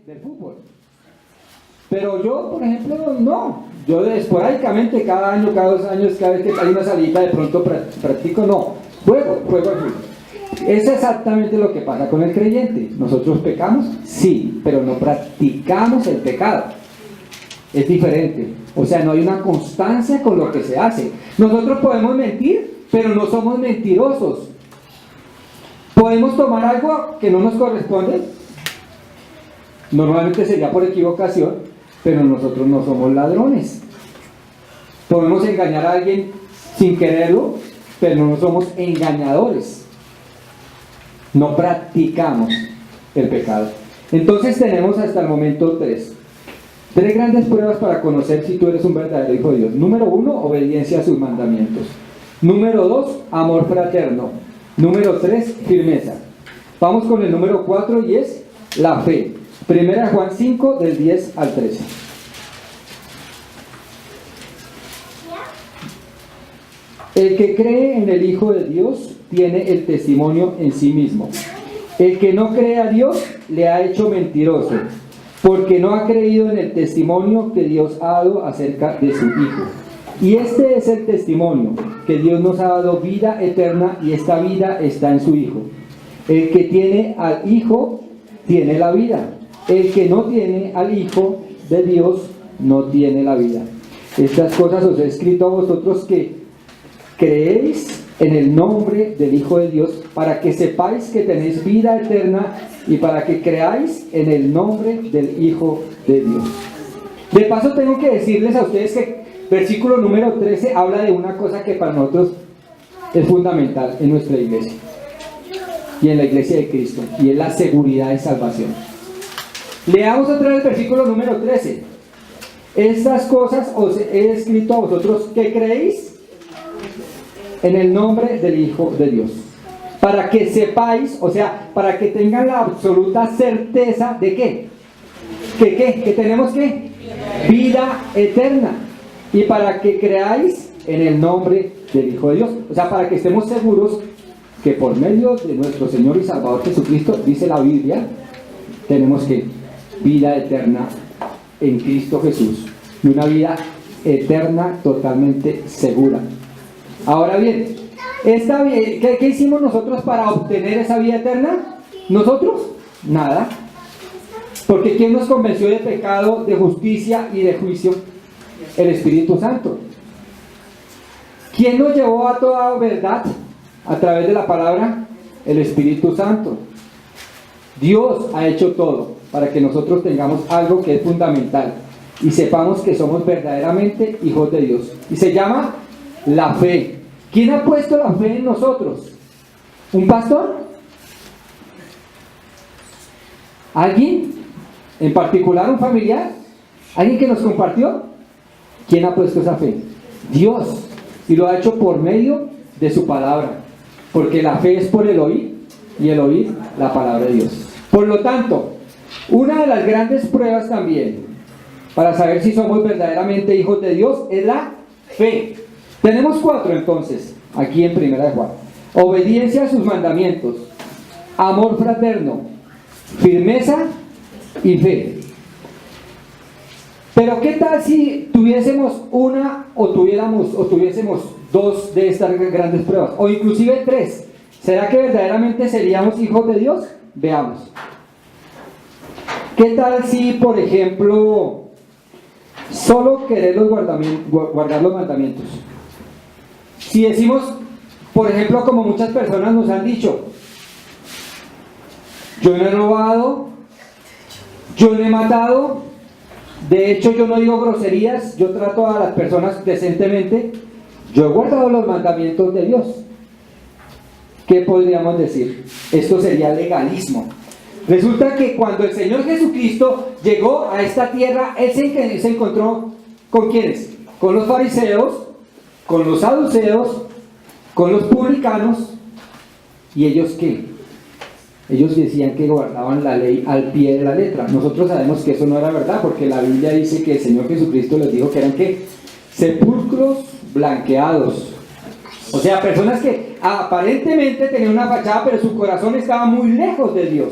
del fútbol. Pero yo, por ejemplo, no. Yo esporádicamente, cada año, cada 2 años, cada vez que hay una salida, de pronto practico, no. Juego al fútbol. Es exactamente lo que pasa con el creyente. ¿Nosotros pecamos? Sí, pero no practicamos el pecado. Es diferente. O sea, no hay una constancia con lo que se hace. Nosotros podemos mentir, pero no somos mentirosos. ¿Podemos tomar algo que no nos corresponde? Normalmente sería por equivocación, pero nosotros no somos ladrones. Podemos engañar a alguien sin quererlo, pero no somos engañadores. No practicamos el pecado. Entonces tenemos hasta el momento 3 grandes pruebas para conocer si tú eres un verdadero hijo de Dios. Número 1, obediencia a sus mandamientos. Número 2, amor fraterno. Número 3, firmeza. Vamos con el número 4 y es la fe. Primera Juan 5, del 10 al 13. El que cree en el Hijo de Dios tiene el testimonio en sí mismo. El que no cree a Dios le ha hecho mentiroso, porque no ha creído en el testimonio que Dios ha dado acerca de su Hijo. Y este es el testimonio, que Dios nos ha dado vida eterna, y esta vida está en su Hijo. El que tiene al Hijo tiene la vida. El que no tiene al Hijo de Dios no tiene la vida. Estas cosas os he escrito a vosotros que creéis en el nombre del Hijo de Dios, para que sepáis que tenéis vida eterna y para que creáis en el nombre del Hijo de Dios. De paso tengo que decirles a ustedes que versículo número 13 habla de una cosa que para nosotros es fundamental en nuestra iglesia y en la iglesia de Cristo, y es la seguridad de salvación. Leamos otra vez el versículo número 13. Estas cosas os he escrito a vosotros que creéis en el nombre del Hijo de Dios, para que sepáis, o sea, para que tengan la absoluta certeza de ¿qué? Que tenemos ¿qué? Vida eterna, y para que creáis en el nombre del Hijo de Dios, o sea, para que estemos seguros que por medio de nuestro Señor y Salvador Jesucristo, dice la Biblia, tenemos que vida eterna en Cristo Jesús, y una vida eterna totalmente segura. Ahora bien, ¿qué hicimos nosotros para obtener esa vida eterna? ¿Nosotros? Nada. Porque ¿quién nos convenció de pecado, de justicia y de juicio? El Espíritu Santo. ¿Quién nos llevó a toda verdad a través de la palabra? El Espíritu Santo. Dios ha hecho todo para que nosotros tengamos algo que es fundamental y sepamos que somos verdaderamente hijos de Dios. Y se llama la fe. ¿Quién ha puesto la fe en nosotros? ¿Un pastor? ¿Alguien? ¿En particular un familiar? ¿Alguien que nos compartió? ¿Quién ha puesto esa fe? Dios. Y lo ha hecho por medio de su palabra. Porque la fe es por el oír, y el oír la palabra de Dios. Por lo tanto, una de las grandes pruebas también para saber si somos verdaderamente hijos de Dios es la fe. Tenemos 4 entonces, aquí en Primera de Juan. Obediencia a sus mandamientos, amor fraterno, firmeza y fe. Pero ¿qué tal si tuviésemos una o tuviésemos 2 de estas grandes pruebas? O inclusive 3. ¿Será que verdaderamente seríamos hijos de Dios? Veamos. ¿Qué tal si, por ejemplo, solo querer guardar los mandamientos? Si decimos, por ejemplo, como muchas personas nos han dicho, yo no he robado, yo no he matado, de hecho yo no digo groserías, yo trato a las personas decentemente, yo he guardado los mandamientos de Dios. ¿Qué podríamos decir? Esto sería legalismo. Resulta que cuando el Señor Jesucristo llegó a esta tierra, Él se encontró ¿con quiénes? Con los fariseos, con los saduceos, con los publicanos. ¿Y ellos qué? Ellos decían que guardaban la ley al pie de la letra. Nosotros sabemos que eso no era verdad, porque la Biblia dice que el Señor Jesucristo les dijo que eran ¿qué? Sepulcros blanqueados. O sea, personas que aparentemente tenían una fachada, pero su corazón estaba muy lejos de Dios.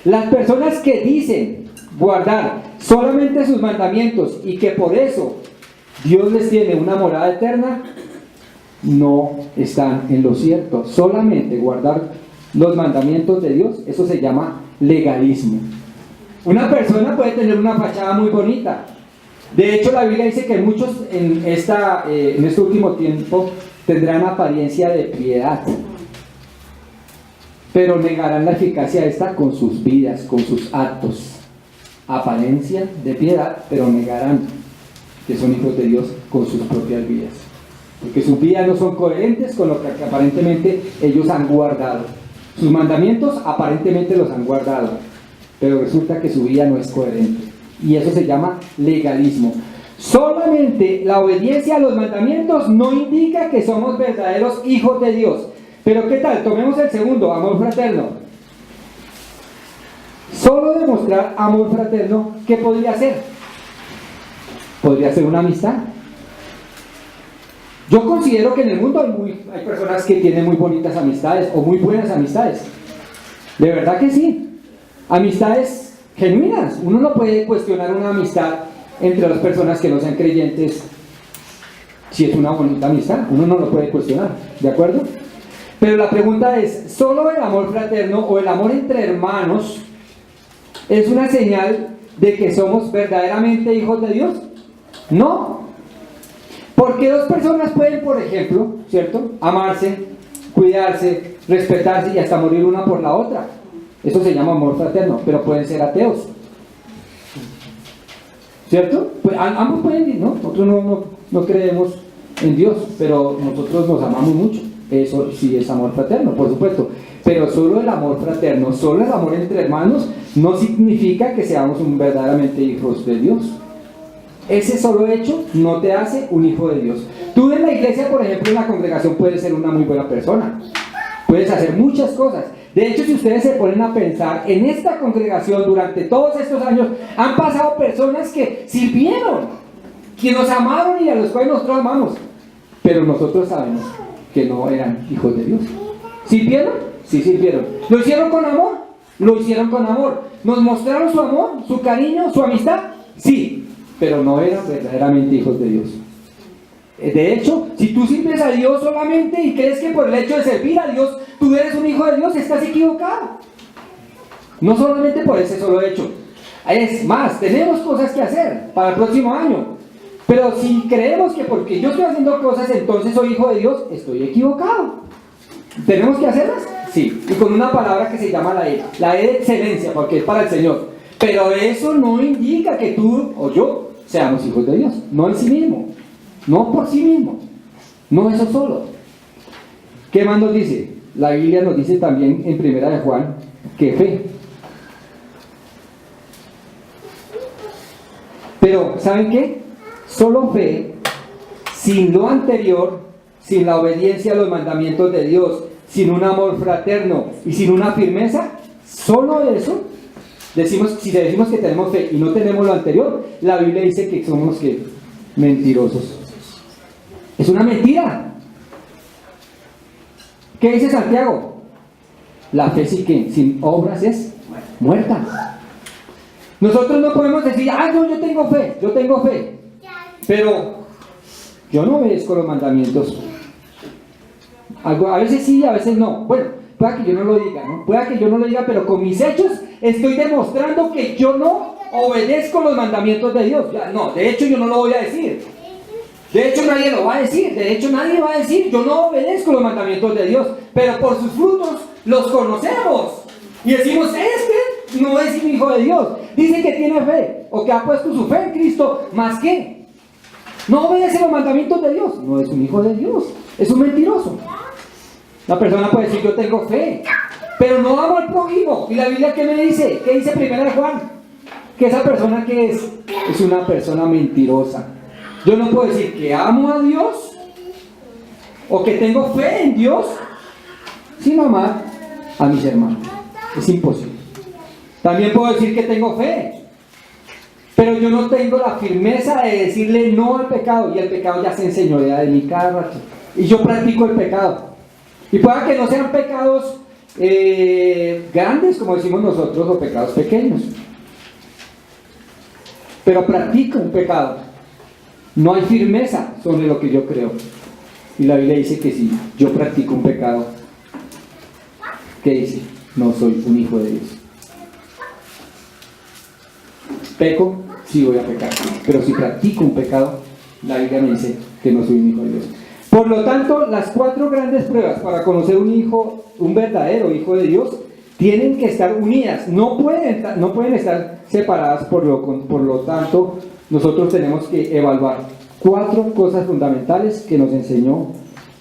Las personas que dicen guardar solamente sus mandamientos y que por eso Dios les tiene una morada eterna, no están en lo cierto. Solamente guardar los mandamientos de Dios, eso se llama legalismo. Una persona puede tener una fachada muy bonita. De hecho, la Biblia dice que muchos en este último tiempo tendrán apariencia de piedad, pero negarán la eficacia de esta con sus vidas, con sus actos. Apariencia de piedad, pero negarán que son hijos de Dios con sus propias vidas, porque sus vidas no son coherentes con lo que aparentemente ellos han guardado. Sus mandamientos aparentemente los han guardado, pero resulta que su vida no es coherente, y eso se llama legalismo. Solamente la obediencia a los mandamientos no indica que somos verdaderos hijos de Dios. Pero ¿qué tal? Tomemos el segundo, amor fraterno. Solo demostrar amor fraterno, ¿qué podría ser? Podría ser una amistad. Yo considero que en el mundo hay personas que tienen muy bonitas amistades o muy buenas amistades. De verdad que sí. Amistades genuinas. Uno no puede cuestionar una amistad entre las personas que no sean creyentes si es una bonita amistad. Uno no lo puede cuestionar, ¿de acuerdo? Pero la pregunta es, ¿solo el amor fraterno o el amor entre hermanos es una señal de que somos verdaderamente hijos de Dios? No. Porque dos personas pueden, por ejemplo, ¿cierto?, amarse, cuidarse, respetarse y hasta morir una por la otra. Eso se llama amor fraterno, pero pueden ser ateos, ¿cierto? Pues ambos pueden decir, ¿no? Nosotros no creemos en Dios, pero nosotros nos amamos mucho. Eso sí es amor fraterno, por supuesto. Pero solo el amor fraterno, solo el amor entre hermanos, no significa que seamos verdaderamente hijos de Dios. Ese solo hecho no te hace un hijo de Dios. Tú en la iglesia, por ejemplo, en la congregación puedes ser una muy buena persona. Puedes hacer muchas cosas. De hecho, si ustedes se ponen a pensar, en esta congregación durante todos estos años han pasado personas que sirvieron, que nos amaron y a los cuales nosotros amamos. Pero nosotros sabemos que no eran hijos de Dios. ¿Sirvieron? Sí, sirvieron. ¿Lo hicieron con amor? Lo hicieron con amor. ¿Nos mostraron su amor, su cariño, su amistad? Sí, pero no eran verdaderamente hijos de Dios. De hecho, si tú sirves a Dios solamente y crees que por el hecho de servir a Dios tú eres un hijo de Dios, estás equivocado. No solamente por ese solo hecho. Es más, tenemos cosas que hacer para el próximo año. Pero si creemos que porque yo estoy haciendo cosas entonces soy hijo de Dios, estoy equivocado. ¿Tenemos que hacerlas? Sí. Y con una palabra que se llama la E de excelencia, porque es para el Señor. Pero eso no indica que tú o yo seamos hijos de Dios. No en sí mismo. No por sí mismo. No eso solo. ¿Qué más nos dice? La Biblia nos dice también en 1 de Juan que fe. Pero, ¿saben qué? Solo fe, sin lo anterior, sin la obediencia a los mandamientos de Dios, sin un amor fraterno y sin una firmeza, solo eso, si decimos que tenemos fe y no tenemos lo anterior, la Biblia dice que somos ¿qué? Mentirosos. Es una mentira. ¿Qué dice Santiago? La fe sí que sin obras es muerta. Nosotros no podemos decir, yo tengo fe, pero yo no obedezco los mandamientos. A veces sí, a veces no. Bueno, pueda que yo no lo diga, ¿no? Pueda que yo no lo diga, pero con mis hechos estoy demostrando que yo no obedezco los mandamientos de Dios. No, de hecho yo no lo voy a decir. De hecho nadie lo va a decir. De hecho nadie va a decir, yo no obedezco los mandamientos de Dios. Pero por sus frutos los conocemos. Y decimos, este no es un hijo de Dios. Dice que tiene fe, o que ha puesto su fe en Cristo, ¿más qué? No obedece los mandamientos de Dios. No es un hijo de Dios. Es un mentiroso. La persona puede decir, yo tengo fe, pero no amo al prójimo. ¿Y la Biblia qué me dice? ¿Qué dice 1 de Juan? Que esa persona que es una persona mentirosa. Yo no puedo decir que amo a Dios o que tengo fe en Dios sin amar a mis hermanos. Es imposible. También puedo decir que tengo fe, pero yo no tengo la firmeza de decirle no al pecado, y el pecado ya se enseñorea de mí cada rato, y yo practico el pecado. Y pueda que no sean pecados grandes, como decimos nosotros, o pecados pequeños. Pero practico un pecado. No hay firmeza sobre lo que yo creo. Y la Biblia dice que si yo practico un pecado, ¿qué dice? No soy un hijo de Dios. Peco, sí voy a pecar. Pero si practico un pecado, la Biblia me dice que no soy un hijo de Dios. Por lo tanto, las 4 grandes pruebas para conocer un verdadero hijo de Dios, tienen que estar unidas. No pueden estar separadas. Por lo tanto, nosotros tenemos que evaluar 4 cosas fundamentales que nos enseñó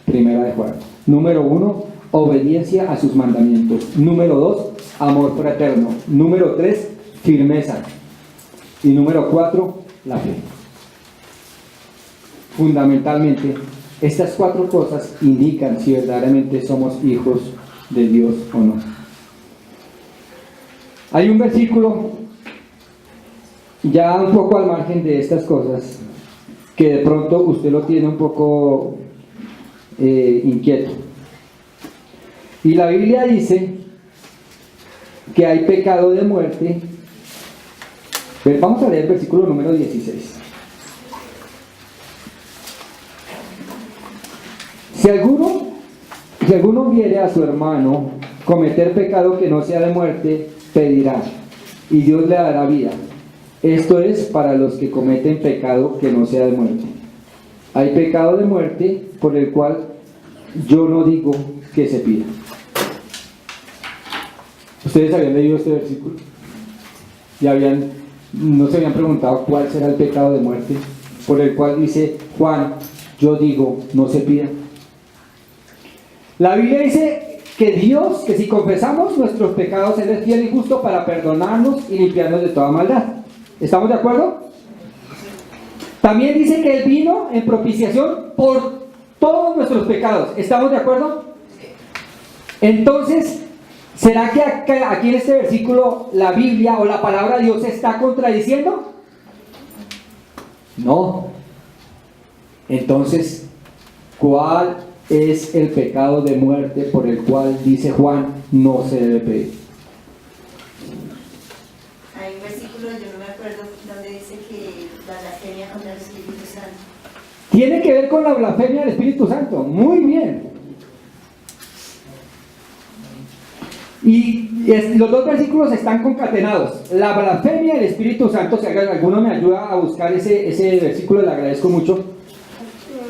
Primera de Juan. Número 1, obediencia a sus mandamientos. Número 2, amor fraterno. Número 3, firmeza. Y número 4, la fe. Fundamentalmente, estas 4 cosas indican si verdaderamente somos hijos de Dios o no. Hay un versículo, ya un poco al margen de estas cosas, que de pronto usted lo tiene un poco inquieto. Y la Biblia dice que hay pecado de muerte. Vamos a leer el versículo número 16. Si alguno viere a su hermano cometer pecado que no sea de muerte, pedirá, y Dios le dará vida. Esto es para los que cometen pecado que no sea de muerte. Hay pecado de muerte por el cual yo no digo que se pida. ¿Ustedes habían leído este versículo? ¿No se habían preguntado cuál será el pecado de muerte por el cual dice Juan, yo digo, no se pida? La Biblia dice que Dios, que si confesamos nuestros pecados, Él es fiel y justo para perdonarnos y limpiarnos de toda maldad. ¿Estamos de acuerdo? También dice que Él vino en propiciación por todos nuestros pecados. ¿Estamos de acuerdo? Entonces, ¿será que aquí en este versículo la Biblia o la palabra de Dios se está contradiciendo? No. Entonces, ¿cuál es el pecado de muerte por el cual dice Juan no se debe pedir? Hay un versículo, yo no me acuerdo, donde dice que la blasfemia contra el Espíritu Santo. Tiene que ver con la blasfemia del Espíritu Santo. Muy bien. Y los 2 versículos están concatenados. La blasfemia del Espíritu Santo, si alguno me ayuda a buscar ese versículo, le agradezco mucho.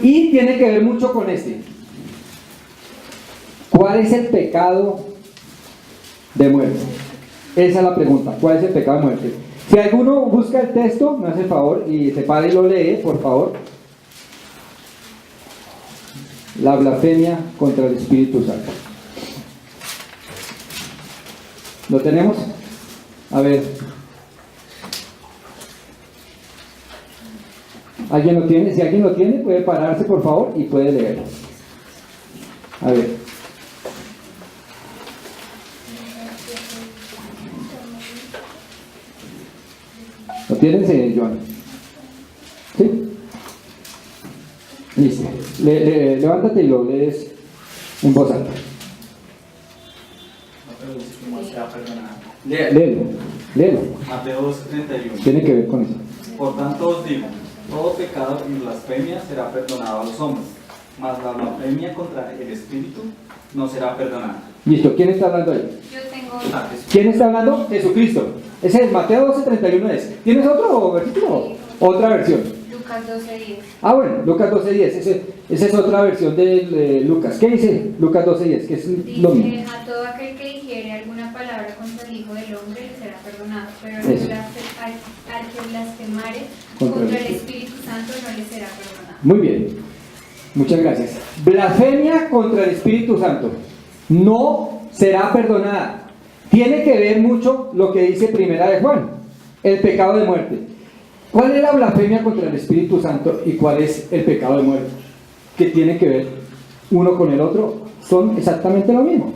Y tiene que ver mucho con este. ¿Cuál es el pecado de muerte? Esa es la pregunta. ¿Cuál es el pecado de muerte? Si alguno busca el texto, me hace el favor y se para y lo lee, por favor. La blasfemia contra el Espíritu Santo. ¿Lo tenemos? A ver. ¿Alguien lo tiene? Si alguien lo tiene, puede pararse, por favor, y puede leerlo. A ver. ¿Lo tienes, Joan? ¿Sí? Listo. Levántate y lo lees en voz alta. Léelo. Mateo 12:31. Tiene que ver con eso. Por tanto os digo, todo pecado y blasfemia será perdonado a los hombres, mas la blasfemia contra el Espíritu no será perdonada. Listo. ¿Quién está hablando ahí? Yo tengo... ¿Quién está hablando? Jesucristo. Ese es Mateo 12:31 es. ¿Tienes otro versículo? Sí. Otra versión. Lucas 12:10. Ah, bueno, Lucas 12:10. Esa es otra versión de Lucas. ¿Qué dice Lucas 12:10? Que es lo mismo. Dice, a todo aquel que dijere alguna palabra contra el Hijo del Hombre le será perdonado, pero Eso. al que blasfemare Contra contra el el Espíritu Santo no le será perdonado. Muy bien. Muchas gracias. Blasfemia contra el Espíritu Santo no será perdonada. Tiene que ver mucho lo que dice Primera de Juan, el pecado de muerte. ¿Cuál es la blasfemia contra el Espíritu Santo y cuál es el pecado de muerte? ¿Qué tiene que ver uno con el otro? Son exactamente lo mismo.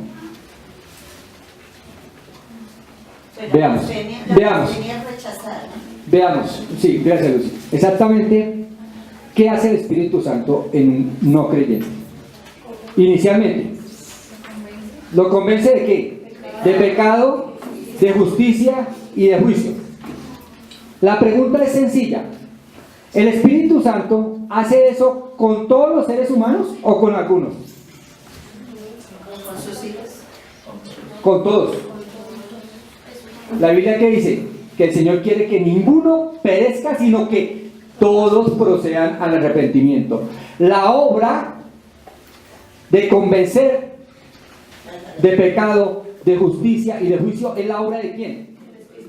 Veamos. Veamos. Sí, gracias, Lucy. Exactamente, ¿qué hace el Espíritu Santo en un no creyente? Inicialmente, ¿Lo convence de qué? De pecado, de justicia y de juicio. La pregunta es sencilla. ¿El Espíritu Santo hace eso con todos los seres humanos o con algunos? Con sus hijos. Con todos. La Biblia que dice que el Señor quiere que ninguno perezca, sino que todos procedan al arrepentimiento. La obra de convencer de pecado, de justicia y de juicio es la obra de ¿quién?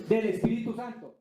Del Espíritu Santo.